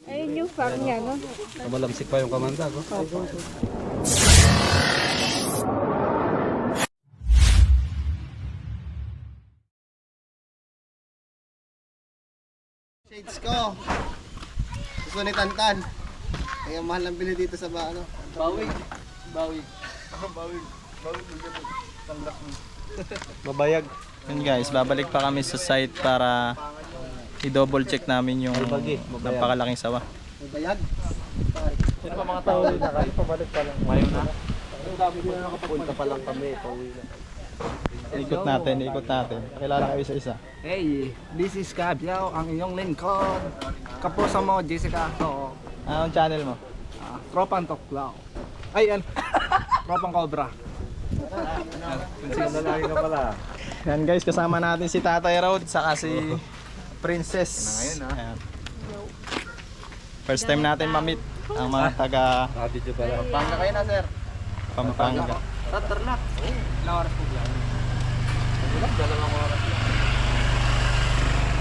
Ayun yung farm niya, no? Malamsik pa yung kamanda ko. Shades ko. Gusto ni Tantan. Kaya mahal ang bili dito sa ano. Bawig. Mabayag. Yun guys, babalik pa kami sa site para i-double check namin yung napakalaking sawa. May bayag. Sino pa mga tao dito? Pabalik pa lang. Ngayon na. Punta pa lang kami. Pauwi na. Ikot natin. Kilala kayo isa-isa. Hey, this is Gabriel, ang iyong lingkod. Kapuso mo, Jessica. So, Anong channel mo? Tropang Toklaw. Ay, Tropang Cobra. Sinalagi ka pala. Yan guys, kasama natin si Tatay Rod saka si Princess. Ayan. First time natin ma-meet ang mga taga Video pala. Pampanga kayo na, sir. Pampanga. Tatarnak. Ilang oras po lang? Dalawang oras lang.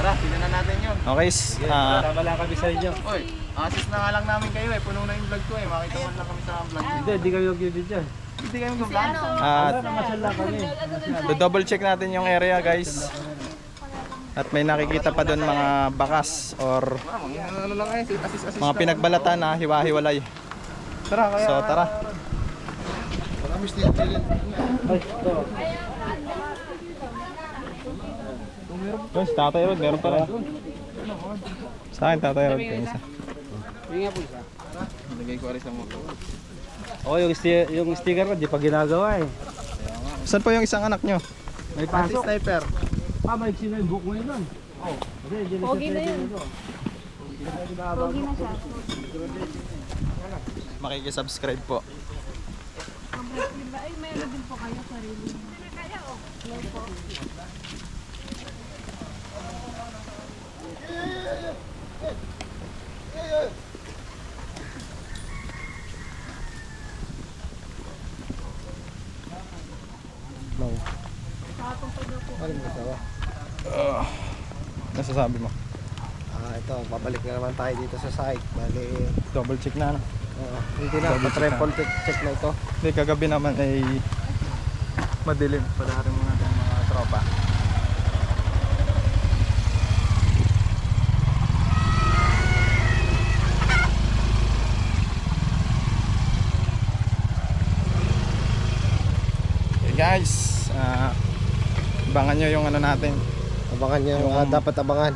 Tara, tignan na natin yun. Okay, Tama lang kami sa inyo. Oy, assist na nga lang namin kayo eh. Puno na yung vlog ko eh. Makita man lang kami sa vlog. Hindi kayo nag-video. Hindi kayo mag-vlog. double check natin yung area guys. At may nakikita pa doon mga bakas or Ano lang eh, assist. mga pinagbalatan na hiwa-hiwalay. Tara, kaya. So tara. Marami still chilling. Yun, si Tatay Rod, meron pa rin. Sa akin, Tatay Rod, yung isa. Lagay ko aris ang motor. Oo, yung sticker ko, di pa ginagawa eh. Saan po yung isang anak nyo? May pasok. Sniper. May sino yung book mo yun doon? Oo. Pogi na yun. Pogi na siya. Makikisubscribe po. Ay, meron din po kayo sarili. Hello po. Nasasabi mo? Ito, babalik na naman tayo dito sa site. Bali, Double check na. No? hindi na, pa-triple check na ito. Hindi, kagabi naman ay madilim. Padaring mga mga tropa. Okay guys, abangan nyo yung ano natin. Abangan nyo, dapat abangan.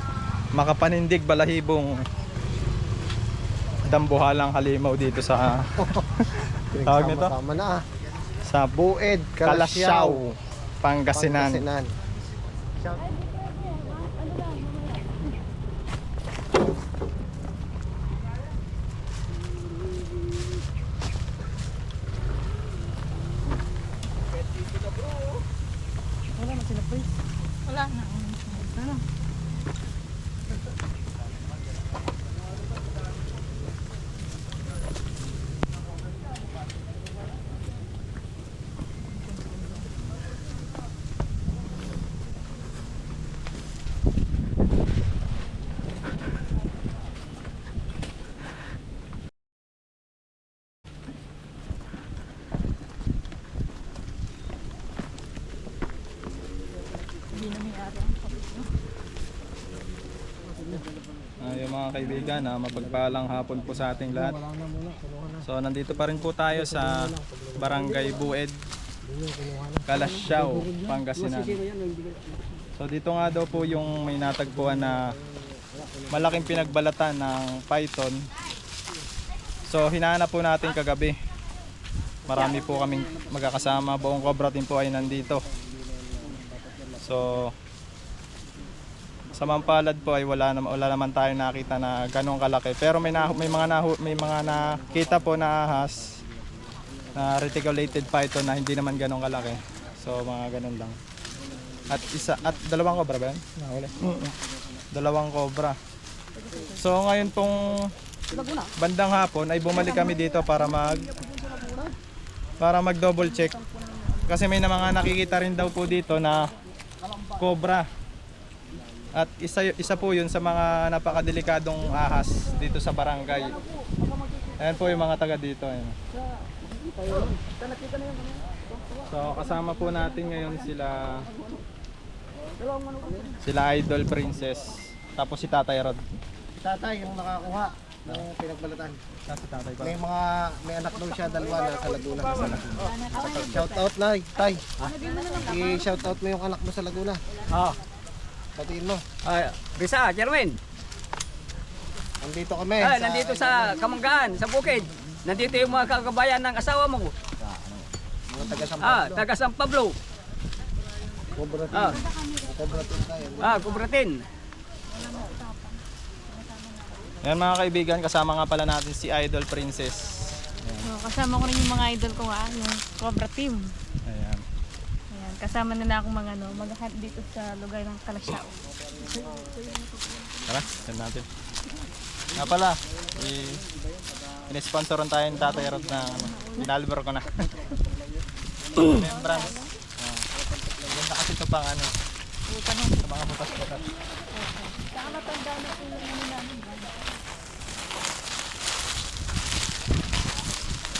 Makapanindig balahibong dambuhalang halimaw dito sa tawag nito? Sama na Sa Bued, Kalasyaw, Pangasinan. Pangasinan. Wala na. Yung mga kaibigan, mapagpalang hapon po sa ating lahat. So nandito pa rin po tayo sa Barangay Bued, Kalasyaw, Pangasinan. So dito nga daw po yung may natagpuan na malaking pinagbalatan ng python. So hinahanap po natin kagabi. Marami po kaming magkakasama, buong Cobra team po ay nandito. So sa Mampalad po ay wala naman tayo nakita na ganong kalaki, pero may mga nakita po na ahas na reticulated python na hindi naman ganong kalaki. So mga ganon lang. At dalawang cobra ba yan? Nahuli. Dalawang cobra. So ngayon pong bandang hapon ay bumalik kami dito para mag double check. Kasi may mga nakikita rin daw po dito na cobra. At isa po yun sa mga napakadelikadong ahas dito sa barangay. Ayan po yung mga taga dito. Ayan. So kasama po natin ngayon sila Idol Princess. Tapos si Tatay Rod. Tatay, yung nakakuha ng pinagbalatan. Si Tatay pa. May anak daw siya, dalawa na sa Laguna. Shout out na, tay. I-shout out mo yung anak mo sa Laguna. Batiin mo. Bisa, Jerwin. Nandito kami. Nandito sa Kamanggaan, sa Bukid. Nandito yung mga kakabayan ng asawa mo. Mga taga San Pablo. Taga San Pablo. Cobratin. Cobratin tayo. Kubratin. Ayan mga kaibigan, kasama nga pala natin si Idol Princess. Kasama ko rin yung mga idol ko yung Cobra Team. Ayan. Ayan, kasama nila akong mga mag-hunt dito sa lugar ng Kalasyaw. Tara, yan natin. Nga pala, in-sponsoran tayo ng Tatay Rod na dinalver ko na. Membrance. Ganda kasi ito pang sa mga butas-butas. Saka matanda na po yung namin.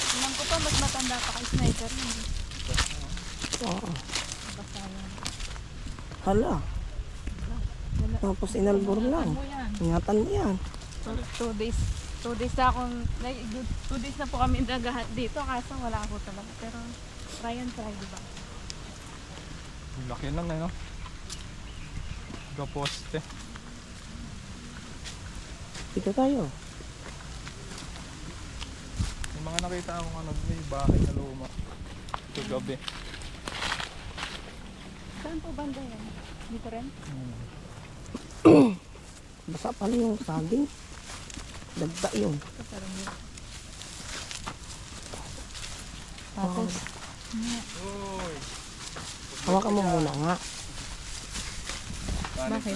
Tingnan ko pa, mas matanda pa kay Sniper. Oo. Hala. Tapos inalbor lang. Ingatan mo yan. 2 days. 2 days na akong, 2 days na po kami naghahat dito, kaso wala ako talaga. Pero try and try, diba? Ang laki nun no? Gaposte. Dito tayo. Yung mga nakita akong may bahay na luma. Ito gabi. Saan po banda yan? Dito rin? Basa pala yung saging. Dagda yun. Ito parang dito. Tapos, Hawakan mo muna nga. bakit?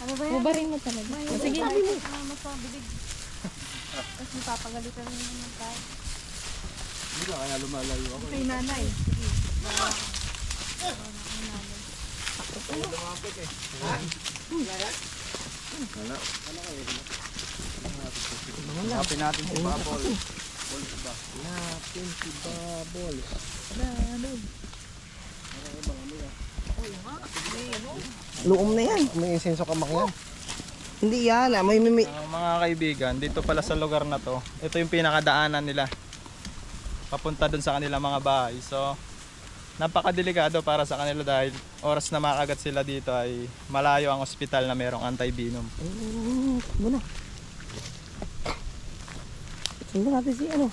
Ano ba yan? Ubarin mo talaga. Sige, sabi mo. Mas mabilig. Tapos napapagalitan rin naman tayo. Hindi ka kaya lumalayo ako. Kay nanay. Sige. Hanapin natin si Babol. Natin si Babol. Luom na yan. May isenso ka makyan. Hindi yan. May Mga kaibigan, dito pala sa lugar na to, ito yung pinakadaanan nila papunta dun sa kanilang mga bahay. So, napakadelikado para sa kanila dahil oras na makagat sila dito ay malayo ang ospital na merong anti-venom. Muna. Sundan natin si ano.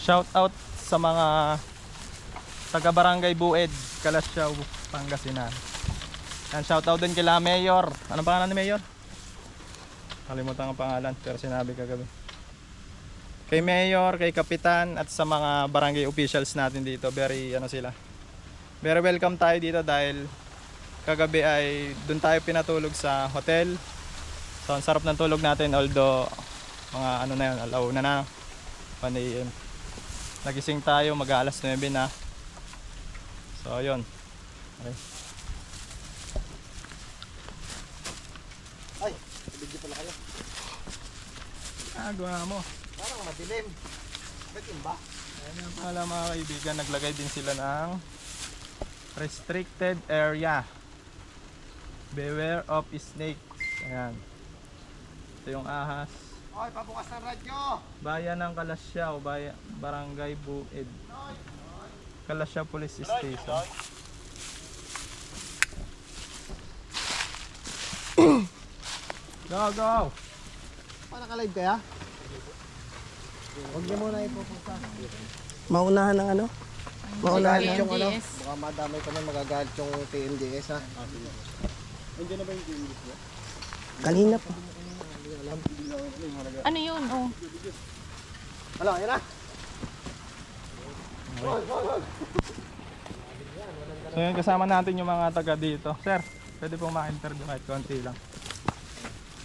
Shout out sa mga taga Barangay Bued, Kalasyaw, Pangasinan. And shout out din kila Mayor. Anong pangalan ni Mayor? Kalimutan ang pangalan pero sinabi kagabi. Kay Mayor, kay Kapitan at sa mga barangay officials natin dito, very very welcome tayo dito dahil kagabi ay doon tayo pinatulog sa hotel. So ang sarap ng tulog natin although mga alauna na 1 AM. Nagising tayo mag-aalas 9 na. So yun. Okay. Ay, video pala kayo. Gawa mo. Parang madilim. Ba't ba? Ayan yung pala mga kaibigan, naglagay din sila ng restricted area. Beware of snakes. Ayan. Ito yung ahas. Oy, pabukas ng radyo. Bayan ng Kalasyaw, Barangay Bued. Kalasyaw Police Station. Go, go! Naka-live kaya? Huwag niyo muna ipupunta. Maunahan ng ano? Magagalit yung ano, TNDS. baka madamay kami, magagalit yung TNDS ha. Kanina pa. Ano yun? Oh. Hala, yan na. So yun, kasama natin yung mga taga dito. Sir, pwede pong ma-interview kahit konti lang.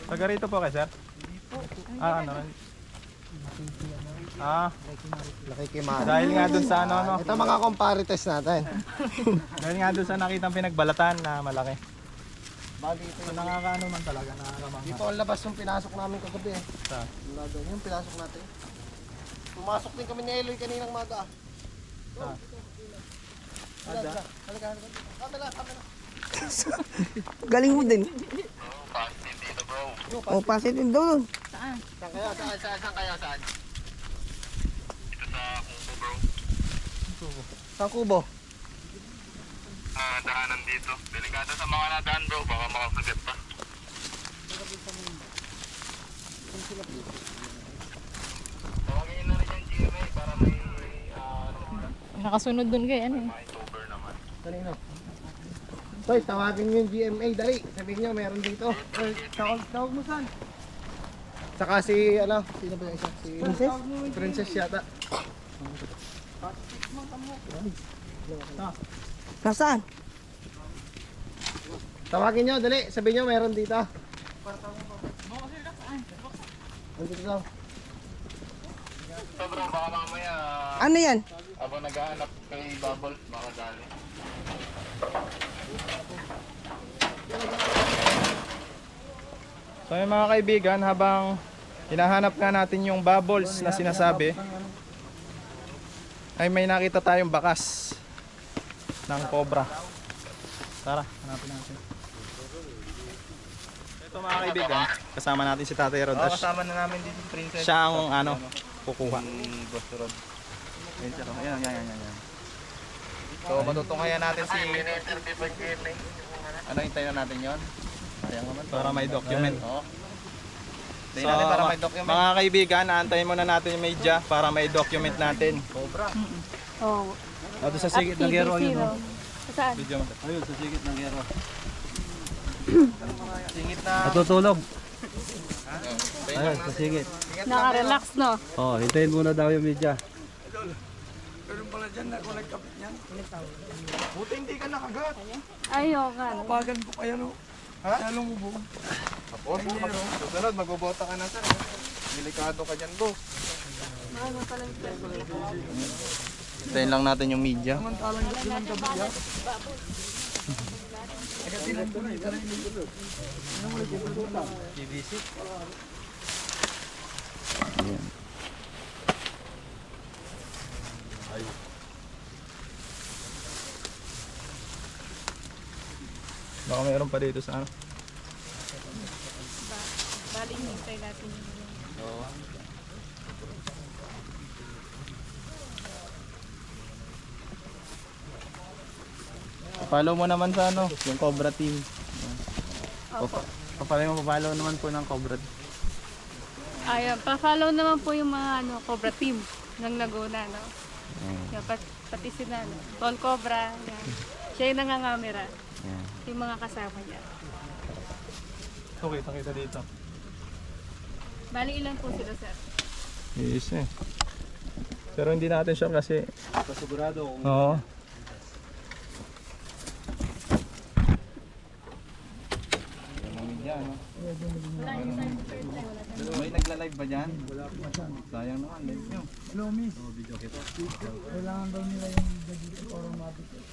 Taga rito po kayo, sir? Ano? Nakikimahal. Dahil nga dun sa ano, no? Ito mga comparables natin. Dahil nga dun sa nakitang pinagbalatan na malaki. Bali ito So nakakaano man talaga, nakakamangha. dito ang labas yung pinasok namin kagabi eh. Sa- Wala doon yung pinasok natin. Pumasok din kami ni Eloy kaninang maga. Sa- Halika. Kamera. Galing mo din. Oh, positive daw dun. Saan? Saan kaya? Saan? Sa Kubo. Daanan dito. Delikado sa mga nadaan bro, baka makakagat pa. Tawagin na rin yung GMA para may Nakasunod dun kayo. Ano eh. cover naman. Kanino? Toy, tawagin nyo yung GMA, dali. Sabihin nyo, meron dito. Tawag mo saan? Saka si, ano, sino ba yung isa? Si Princess? Princess yata. Nasaan? Tawagin nyo, dali. Sabihin nyo, meron dito. Nandito daw. So bro, baka mamaya Ano yan? habang naghahanap kay Bubble, baka dali. So yung mga kaibigan, habang hinahanap nga natin yung bubbles na sinasabi, ay may nakita tayong bakas ng cobra. Tara, hanapin natin. Ito mga kaibigan, kasama natin si Tatay Rodas. Kasama na namin dito si Princess. Siya ang ano, kukuha. Boss Rod. Ayan. So matutunghayan natin si... Ano, hintayin na natin yon? Sayang naman. Para may document. Oo. So, Hintayin natin para may document. mga kaibigan, aantayin muna natin yung media para may document natin. Oh. Ato sa sigit ng gero Activity, yun. no? Saan? Video mo. Ayun, sa sigit ng gero. Singit na... Natutulog. Ayun, sa sigit. Naka-relax, no? Oh, hintayin muna daw yung media. Buti hindi ka nakagat. Ayaw nga. No? Pagan ko kaya no. Ha? Talong mo. Tapos, susunod, magbobota ka na sir. Delikado ka dyan, boss. Ano pala yung Hintayin lang natin yung media. Baka mayroon pa dito sa ano. Bali, hintay natin yung... Follow mo naman sa ano, yung Cobra team. Opo. Papalo naman po ng Cobra. Ayun, pa-follow naman po yung mga ano, Cobra team ng Laguna, no? Yan, pati sila, no? Tol Cobra, yan. Siya yung nangangamera. Yung mga kasama niya. So, kita dito. Bali, ilan po sila, sir? Yes eh. Pero hindi natin sure kasi. Pasigurado kung Oo. media, no? Wala yung time to first time, wala time. May nagla-live ba dyan? Wala po siya. Sayang naman, live nyo. Hello, miss. Video kita. Kailangan daw nila yung video para ma-document.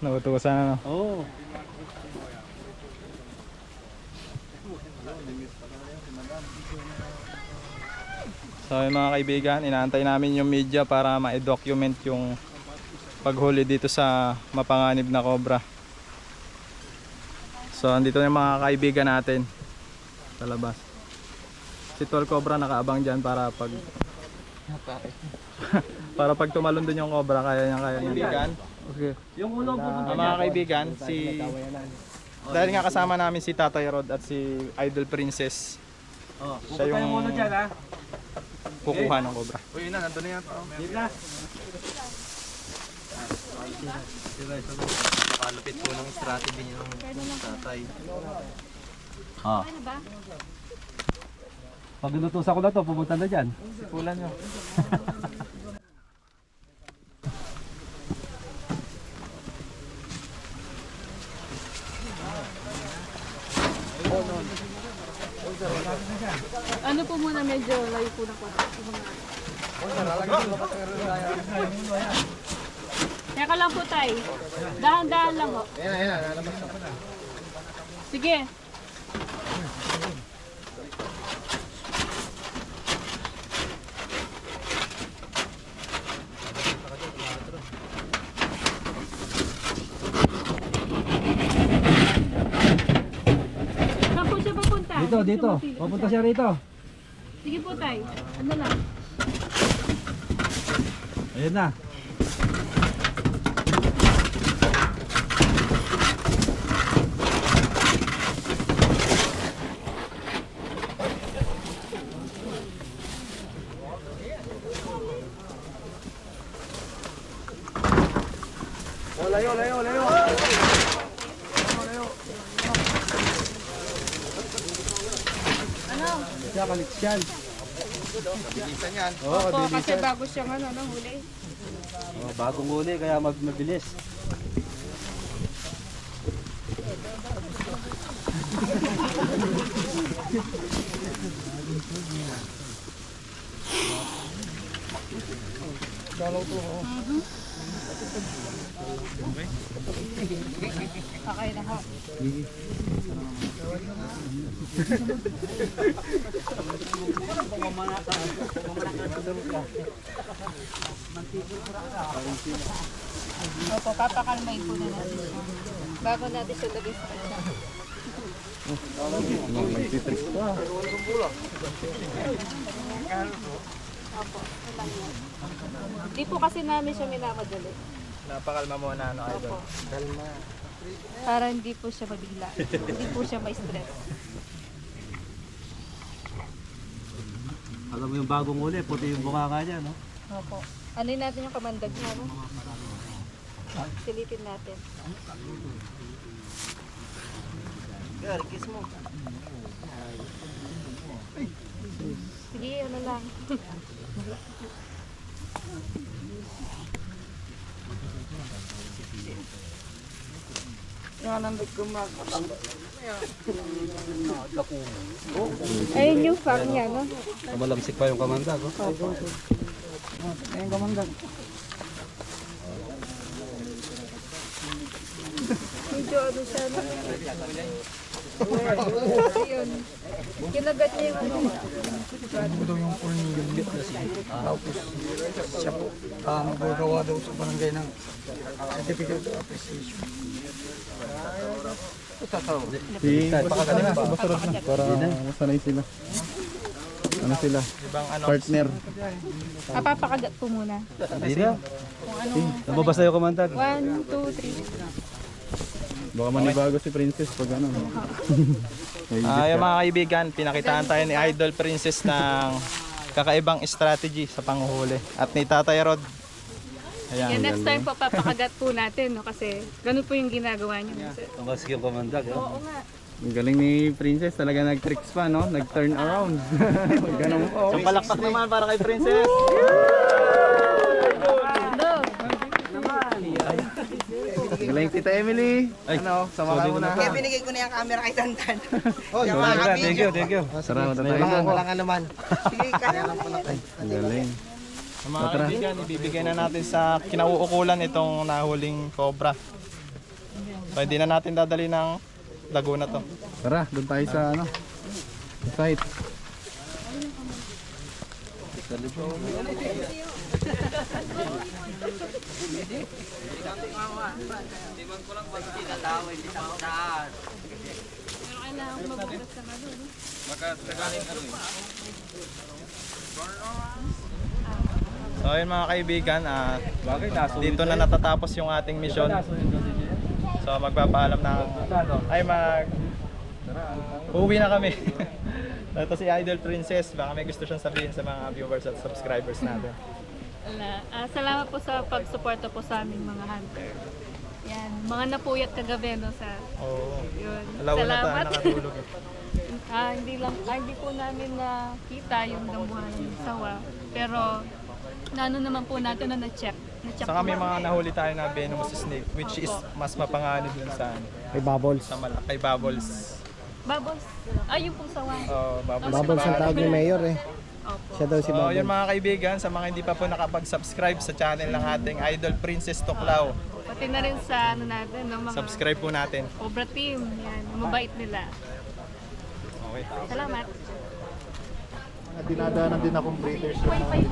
Nautusan ano. Oo. So yung mga kaibigan, inaantay namin yung media para ma-document yung paghuli dito sa mapanganib na cobra. So andito yung mga kaibigan natin sa labas. Si Tol Cobra nakaabang dyan para pag para pag tumalon dun yung cobra, kaya niya. Okay. Yung ulo po. Mga kaibigan, si dahil nga kasama namin si Tatay Rod at si Idol Princess. Siya yung kukuha ng cobra. Uy, yun na, nandun na yan. Nakalupit po ng strategy niyo ng tatay. Ano ba? Pag inutusan ko na to, pumunta na dyan. Sipulan nyo. Ano po muna, medyo layo po na po. Teka lang po tayo. Dahan-dahan lang ho. Ayan, lalabas na. Sige. Saan po siya papunta? Dito. Papunta siya rito. Sige po tayo. Ano lang? Ayun na. Bilisan yan. Opo, kasi bago siyang huli. Bagong huli, kaya mabilis. Okay na ho. Opo, papakalmain po na natin siya. Bago natin siya lagay sa kanya. Opo, ilang yan. Di po kasi namin siya minamadali. Napakalma muna Idol. Opo. Para hindi po siya mabigla. Hindi po siya ma-stress. Alam mo yung bagong huli, puti yung bunganga niya, no? Opo. Ano natin yung kamandag niya, no? Silipin natin. Gary, kiss mo. Sige, ano lang. Ayun yung fang niya, no? Malamsik pa yung kamandag, oh. Medyo ano siya, no? Ayun. Kinagat niya yung ano. Ito yung cornelius tapos siya po magagawa daw sa barangay ng certificate of appreciation. Pakagaling na, basurod na. Para masanay sila. Ano sila? Ibang ano, Partner. Papakagat po muna. Hindi na. Kung ano. Nababasa yung kamandag. 1, 2, 3. Baka manibago si Princess pag ano. yung mga kaibigan, pinakitaan tayo ni Idol Princess ng kakaibang strategy sa panguhuli. At ni Tatay Rod. Ayan. Yeah, next time po papakagat po natin, no? Kasi ganun po yung ginagawa niyo. Nababasa yung kamandag, oh. Oo nga. Ang galing ni Princess, talaga nag-tricks pa, no? Nag-turn around. Ganun po. Ang palakpak naman para kay Princess. Hello. Galing Tita Emily. Ano, sama ka muna. Kaya binigay ko na yung camera kay Tantan. Oh, Yung mga Thank you, thank you. Sarap na tayo. Walang anuman. Sige, kaya mo yan. Ang galing. Mga kaibigan, ibibigay na natin sa kinauukulan itong nahuling cobra. So hindi na natin dadali ng Laguna to. Tara, doon tayo sa ano. Site. Pero kailangan mabukas sa ano, no? So ayun mga kaibigan, dito na natatapos yung ating mission. So magpapaalam na ay uuwi na kami. Ito si Idol Princess, baka may gusto siyang sabihin sa mga viewers at subscribers natin. Salamat po sa pagsuporta po sa aming mga hunter. Yan, mga napuyat kagabi no sa yun. Alauna tayo Salamat. nakatulog. Hindi po namin nakita yung dambuhan ng sawa. Pero naano naman po natin na na-check. Saka may mga nahuli tayo na venomous snake which is mas mapanganib dun sa May bubbles. kay Bubbles. Bubbles. Yung pong sawa. Bubbles. Bubbles ang tawag ni Mayor eh. Opo. Siya daw si So Bubbles. yun mga kaibigan, sa mga hindi pa po nakapag-subscribe sa channel ng ating Idol Princess Tuklaw, Pati na rin sa natin, no, mga subscribe po natin. Cobra Team. Yan, mabait nila. Okay. Salamat. Dinadaanan din akong breeders. Sige.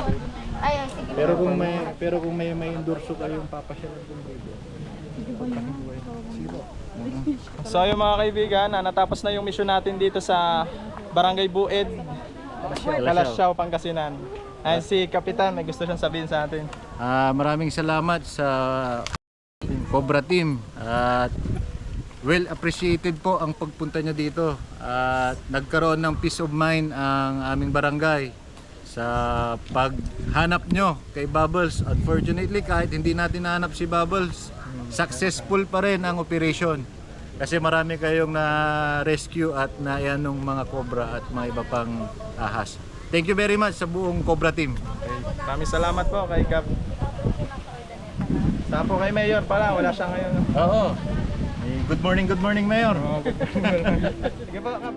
Pero kung may endorso kayong papasyalan kong breeder. So yung mga kaibigan, natapos na yung mission natin dito sa Barangay Bued, Kalasyaw, Pangasinan. Ayan si Kapitan, may gusto siyang sabihin sa atin. Maraming salamat sa Cobra Team at well appreciated po ang pagpunta nyo dito at nagkaroon ng peace of mind ang aming barangay sa paghanap nyo kay Bubbles. Unfortunately kahit hindi natin nahanap si Bubbles, successful pa rin ang operation kasi marami kayong na-rescue at naianong mga cobra at mga iba pang ahas. Thank you very much sa buong Cobra Team. Maraming salamat po kay Kap. Saka po kay Mayor pala, wala siya ngayon. Oo. Good morning, Mayor. Sige po, Kap.